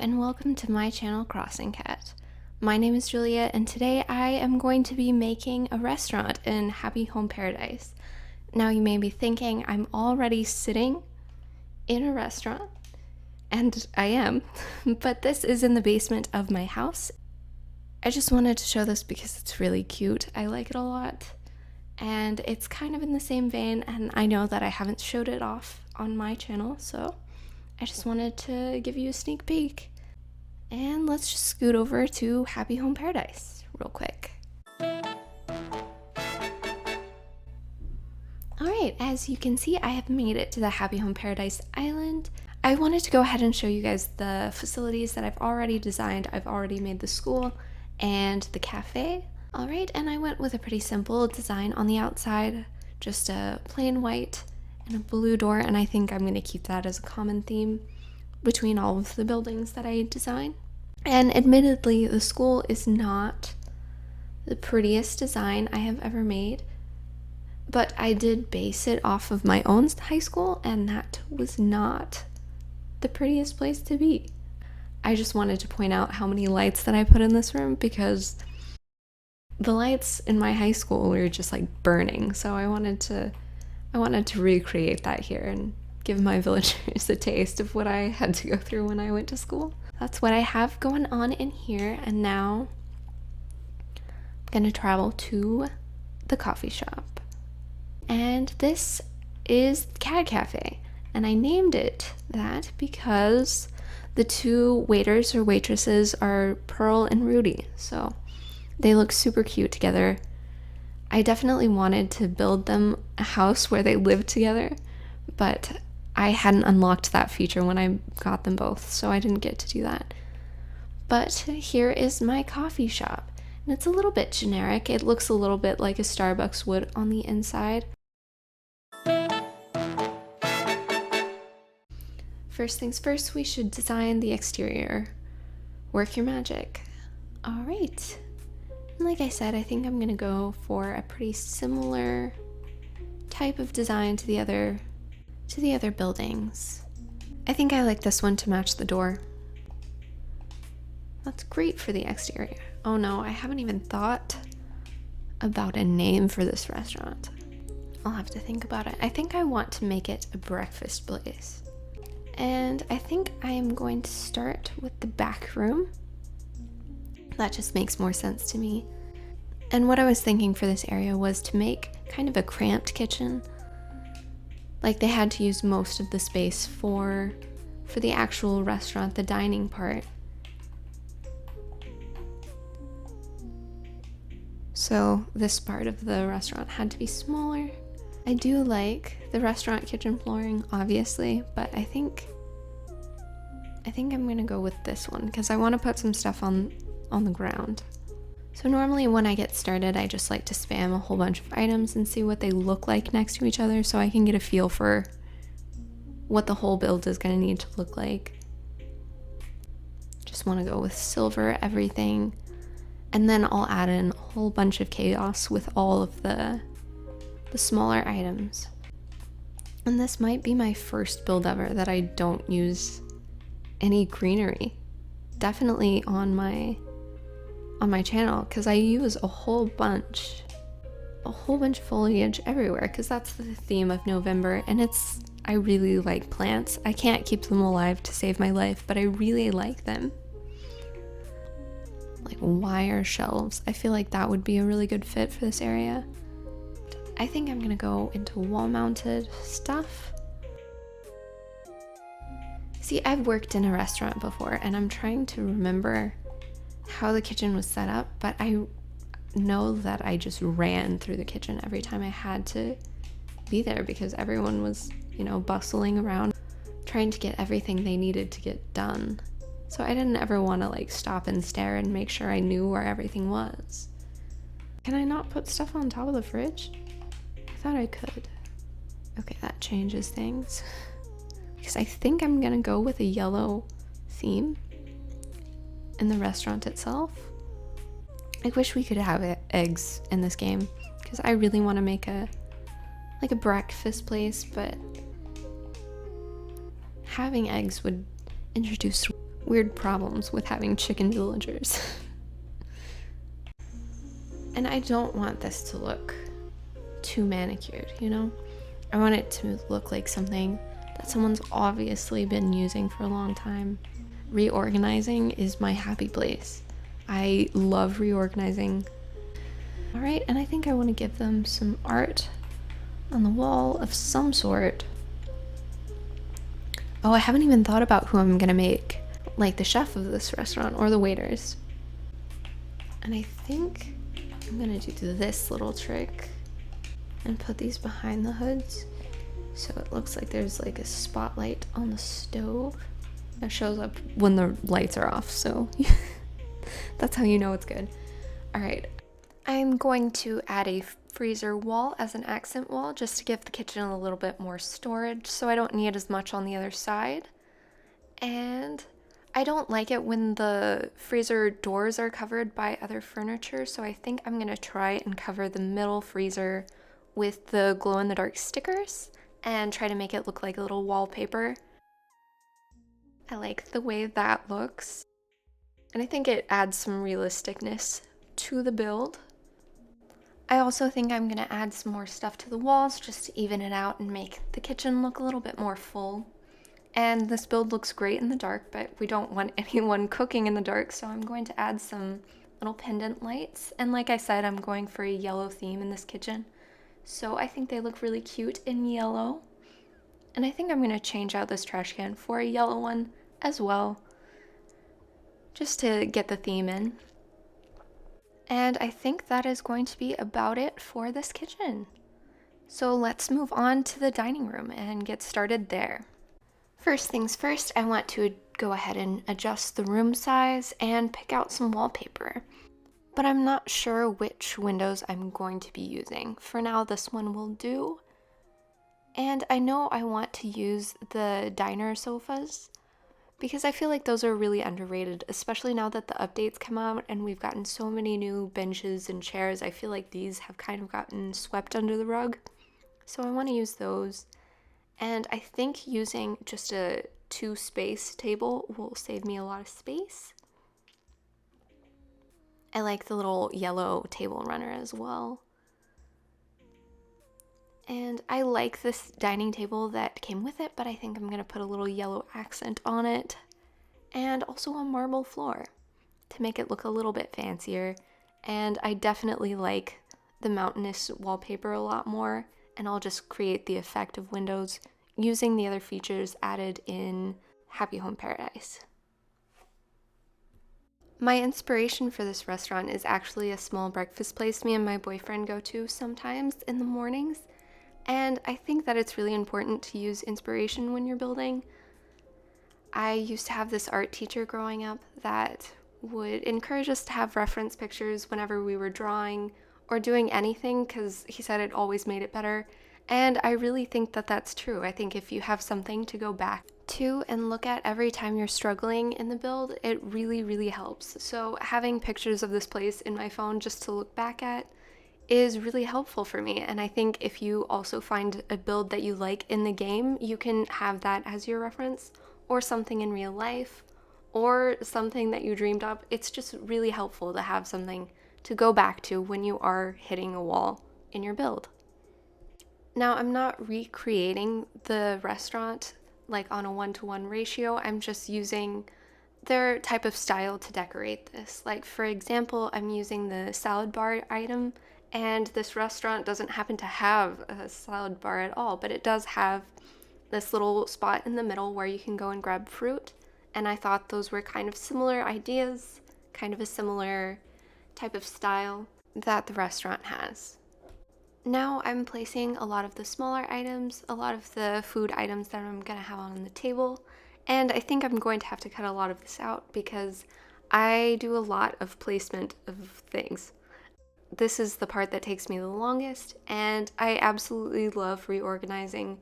and welcome to my channel Crossing Cat. My name is Julia and today I am going to be making a restaurant in Happy Home Paradise. Now you may be thinking I'm already sitting in a restaurant, and I am, but this is in the basement of my house. I just wanted to show this because it's really cute. I like it a lot and it's kind of in the same vein, and I know that I haven't showed it off on my channel, so I just wanted to give you a sneak peek. And let's just scoot over to Happy Home Paradise real quick. Alright, as you can see, I have made it to the Happy Home Paradise Island. I wanted to go ahead and show you guys the facilities that I've already designed. I've already made the school and the cafe. Alright, and I went with a pretty simple design on the outside, just a plain white and a blue door, and I think I'm going to keep that as a common theme between all of the buildings that I design. And admittedly, the school is not the prettiest design I have ever made, but I did base it off of my own high school, and that was not the prettiest place to be. I just wanted to point out how many lights that I put in this room, because the lights in my high school were just like burning, so I wanted to recreate that here and give my villagers a taste of what I had to go through when I went to school. That's what I have going on in here, and now I'm gonna travel to the coffee shop. And this is Cat Cafe, and I named it that because the two waiters or waitresses are Pearl and Rudy, so they look super cute together. I definitely wanted to build them a house where they live together, but I hadn't unlocked that feature when I got them both, so I didn't get to do that. But here is my coffee shop, and it's a little bit generic. It looks a little bit like a Starbucks would on the inside. First things first, we should design the exterior. Work your magic. All right. And like I said, I think I'm gonna go for a pretty similar type of design to the other buildings. I think I like this one to match the door. That's great for the exterior. Oh no, I haven't even thought about a name for this restaurant. I'll have to think about it. I think I want to make it a breakfast place. And I think I am going to start with the back room. That just makes more sense to me. And what I was thinking for this area was to make kind of a cramped kitchen. Like they had to use most of the space for the actual restaurant, the dining part. So this part of the restaurant had to be smaller. I do like the restaurant kitchen flooring, obviously, but I think I'm gonna go with this one because I want to put some stuff on the ground. So normally when I get started, I just like to spam a whole bunch of items and see what they look like next to each other so I can get a feel for what the whole build is going to need to look like. Just want to go with silver everything, and then I'll add in a whole bunch of chaos with all of the smaller items. And this might be my first build ever that I don't use any greenery. Definitely on my channel, because I use a whole bunch of foliage everywhere, because that's the theme of November, and I really like plants. I can't keep them alive to save my life, but I really like them. Like wire shelves. I feel like that would be a really good fit for this area. I think I'm gonna go into wall-mounted stuff. See, I've worked in a restaurant before, and I'm trying to remember how the kitchen was set up, but I know that I just ran through the kitchen every time I had to be there because everyone was, bustling around trying to get everything they needed to get done. So I didn't ever want to like stop and stare and make sure I knew where everything was. Can I not put stuff on top of the fridge? I thought I could. Okay, that changes things. Because I think I'm gonna go with a yellow theme in the restaurant itself. I wish we could have eggs in this game because I really want to make a breakfast place, but having eggs would introduce weird problems with having chicken villagers. And I don't want this to look too manicured, you know? I want it to look like something that someone's obviously been using for a long time. Reorganizing is my happy place. I love reorganizing. All right, and I think I want to give them some art on the wall of some sort. Oh, I haven't even thought about who I'm gonna make, like the chef of this restaurant or the waiters. And I think I'm gonna do this little trick and put these behind the hoods so it looks like there's like a spotlight on the stove that shows up when the lights are off, so that's how you know it's good. All right, I'm going to add a freezer wall as an accent wall just to give the kitchen a little bit more storage so I don't need as much on the other side. And I don't like it when the freezer doors are covered by other furniture, so I think I'm gonna try and cover the middle freezer with the glow-in-the-dark stickers and try to make it look like a little wallpaper. I like the way that looks, and I think it adds some realisticness to the build. I also think I'm gonna add some more stuff to the walls just to even it out and make the kitchen look a little bit more full. And this build looks great in the dark, but we don't want anyone cooking in the dark, so I'm going to add some little pendant lights. And like I said, I'm going for a yellow theme in this kitchen, so I think they look really cute in yellow. And I think I'm going to change out this trash can for a yellow one as well, just to get the theme in. And I think that is going to be about it for this kitchen. So let's move on to the dining room and get started there. First things first, I want to go ahead and adjust the room size and pick out some wallpaper. But I'm not sure which windows I'm going to be using. For now, this one will do. And I know I want to use the diner sofas because I feel like those are really underrated, especially now that the updates come out and we've gotten so many new benches and chairs. I feel like these have kind of gotten swept under the rug. So I want to use those. And I think using just a 2-space table will save me a lot of space. I like the little yellow table runner as well. And I like this dining table that came with it, but I think I'm going to put a little yellow accent on it. And also a marble floor to make it look a little bit fancier. And I definitely like the mountainous wallpaper a lot more. And I'll just create the effect of windows using the other features added in Happy Home Paradise. My inspiration for this restaurant is actually a small breakfast place me and my boyfriend go to sometimes in the mornings. And I think that it's really important to use inspiration when you're building. I used to have this art teacher growing up that would encourage us to have reference pictures whenever we were drawing or doing anything because he said it always made it better. And I really think that that's true. I think if you have something to go back to and look at every time you're struggling in the build, it really, really helps. So having pictures of this place in my phone just to look back at is really helpful for me. And I think if you also find a build that you like in the game, you can have that as your reference, or something in real life, or something that you dreamed up. It's just really helpful to have something to go back to when you are hitting a wall in your build. Now, I'm not recreating the restaurant like on a 1-to-1 ratio. I'm just using their type of style to decorate this. Like, for example, I'm using the salad bar item, and this restaurant doesn't happen to have a salad bar at all, but it does have this little spot in the middle where you can go and grab fruit. And I thought those were kind of similar ideas, kind of a similar type of style that the restaurant has. Now I'm placing a lot of the smaller items, a lot of the food items that I'm going to have on the table, and I think I'm going to have to cut a lot of this out because I do a lot of placement of things. This is the part that takes me the longest, and I absolutely love reorganizing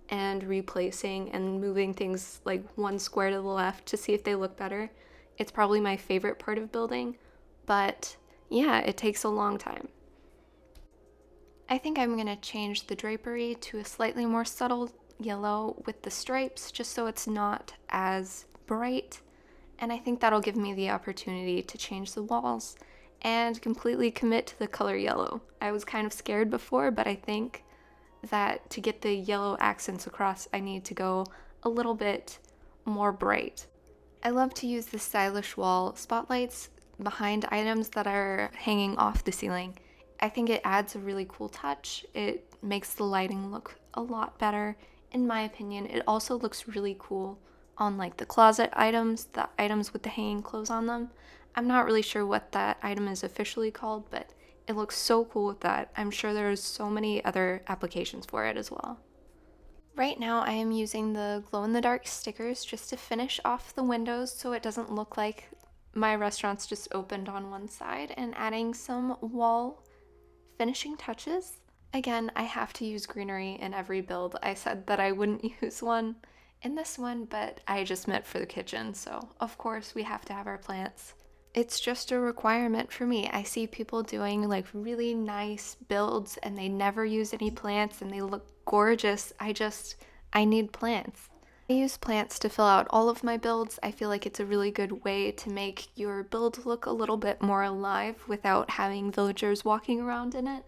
and replacing and moving things like one square to the left to see if they look better. It's probably my favorite part of building, but yeah, it takes a long time. I think I'm going to change the drapery to a slightly more subtle yellow with the stripes just so it's not as bright. and I think that'll give me the opportunity to change the walls and completely commit to the color yellow. I was kind of scared before, but I think that to get the yellow accents across, I need to go a little bit more bright. I love to use the stylish wall spotlights behind items that are hanging off the ceiling. I think it adds a really cool touch. It makes the lighting look a lot better, in my opinion. It also looks really cool on like the closet items, the items with the hanging clothes on them. I'm not really sure what that item is officially called, but it looks so cool with that. I'm sure there's so many other applications for it as well. Right now I am using the glow-in-the-dark stickers just to finish off the windows so it doesn't look like my restaurant's just opened on one side, and adding some wall finishing touches. Again, I have to use greenery in every build. I said that I wouldn't use one in this one, but I just meant for the kitchen, so of course we have to have our plants. It's just a requirement for me. I see people doing like really nice builds and they never use any plants and they look gorgeous. I need plants. I use plants to fill out all of my builds. I feel like it's a really good way to make your build look a little bit more alive without having villagers walking around in it.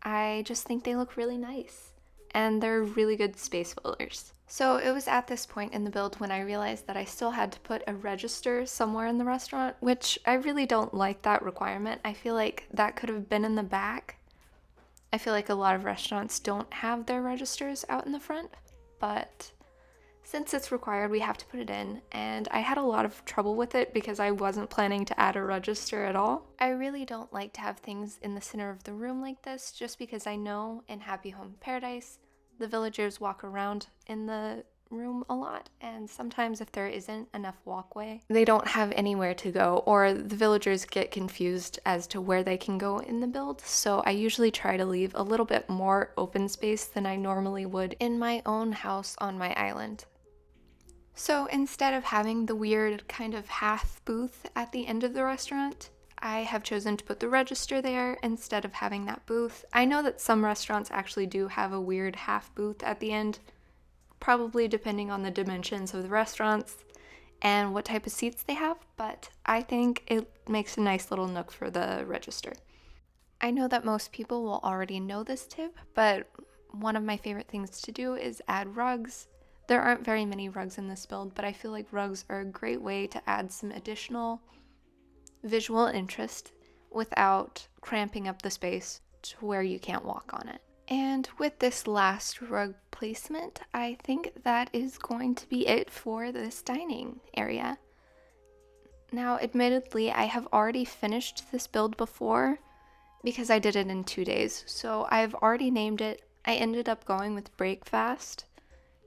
I just think they look really nice and they're really good space fillers. So it was at this point in the build when I realized that I still had to put a register somewhere in the restaurant, which I really don't like that requirement. I feel like that could have been in the back. I feel like a lot of restaurants don't have their registers out in the front, but since it's required, we have to put it in, and I had a lot of trouble with it because I wasn't planning to add a register at all. I really don't like to have things in the center of the room like this, just because I know in Happy Home Paradise, the villagers walk around in the room a lot, and sometimes if there isn't enough walkway, they don't have anywhere to go, or the villagers get confused as to where they can go in the build. So I usually try to leave a little bit more open space than I normally would in my own house on my island. So instead of having the weird kind of half booth at the end of the restaurant, I have chosen to put the register there instead of having that booth. I know that some restaurants actually do have a weird half booth at the end, probably depending on the dimensions of the restaurants and what type of seats they have, but I think it makes a nice little nook for the register. I know that most people will already know this tip, but one of my favorite things to do is add rugs. There aren't very many rugs in this build, but I feel like rugs are a great way to add some additional visual interest without cramping up the space to where you can't walk on it. And with this last rug placement, I think that is going to be it for this dining area. Now, admittedly, I have already finished this build before because I did it in 2 days, so I've already named it. I ended up going with Breakfast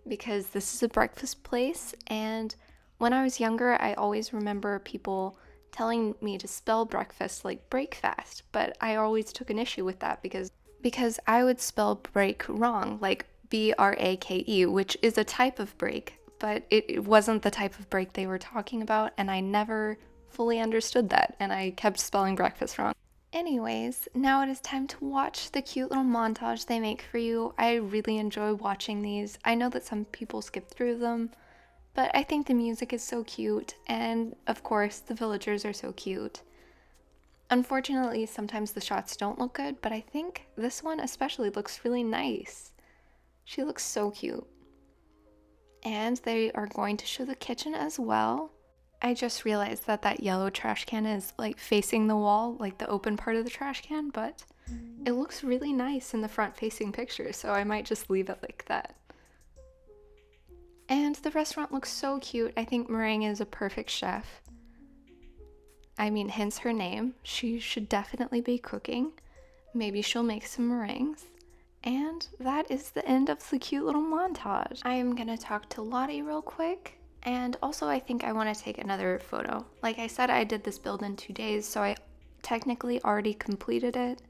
because this is a breakfast place, and when I was younger, I always remember people telling me to spell breakfast like breakfast, but I always took an issue with that because I would spell break wrong, like B-R-A-K-E, which is a type of break, but it wasn't the type of break they were talking about, and I never fully understood that, and I kept spelling breakfast wrong. Anyways, now it is time to watch the cute little montage they make for you. I really enjoy watching these. I know that some people skip through them, but I think the music is so cute, and of course, the villagers are so cute. Unfortunately, sometimes the shots don't look good, but I think this one especially looks really nice. She looks so cute. And they are going to show the kitchen as well. I just realized that that yellow trash can is like facing the wall, like the open part of the trash can, but it looks really nice in the front-facing picture, so I might just leave it like that. And the restaurant looks so cute. I think Meringue is a perfect chef. I mean, hence her name. She should definitely be cooking. Maybe she'll make some meringues. And that is the end of the cute little montage. I am gonna talk to Lottie real quick. And also I think I want to take another photo. Like I said, I did this build in 2 days, so I technically already completed it.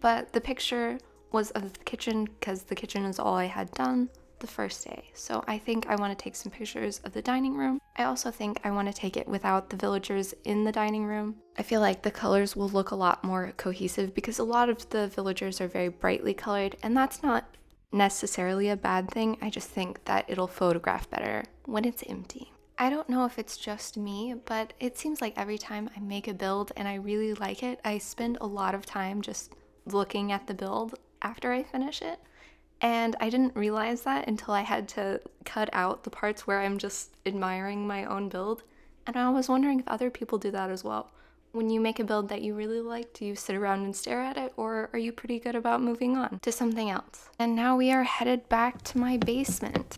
But the picture was of the kitchen because the kitchen is all I had done the first day. So I think I want to take some pictures of the dining room. I also think I want to take it without the villagers in the dining room. I feel like the colors will look a lot more cohesive because a lot of the villagers are very brightly colored, and that's not necessarily a bad thing. I just think that it'll photograph better when it's empty. I don't know if it's just me, but it seems like every time I make a build and I really like it, I spend a lot of time just looking at the build after I finish it. And I didn't realize that until I had to cut out the parts where I'm just admiring my own build. And I was wondering if other people do that as well. When you make a build that you really like, do you sit around and stare at it, or are you pretty good about moving on to something else? And now we are headed back to my basement.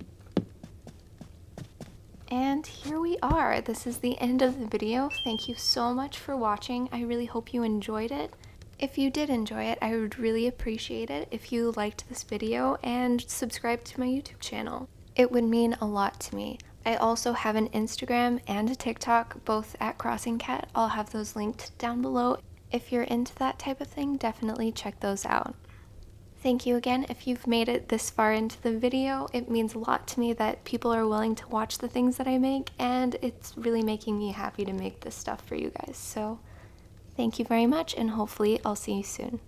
And here we are. This is the end of the video. Thank you so much for watching. I really hope you enjoyed it. If you did enjoy it, I would really appreciate it if you liked this video and subscribed to my YouTube channel. It would mean a lot to me. I also have an Instagram and a TikTok, both at Crossing Cat. I'll have those linked down below. If you're into that type of thing, definitely check those out. Thank you again if you've made it this far into the video. It means a lot to me that people are willing to watch the things that I make, and it's really making me happy to make this stuff for you guys. So thank you very much, and hopefully I'll see you soon.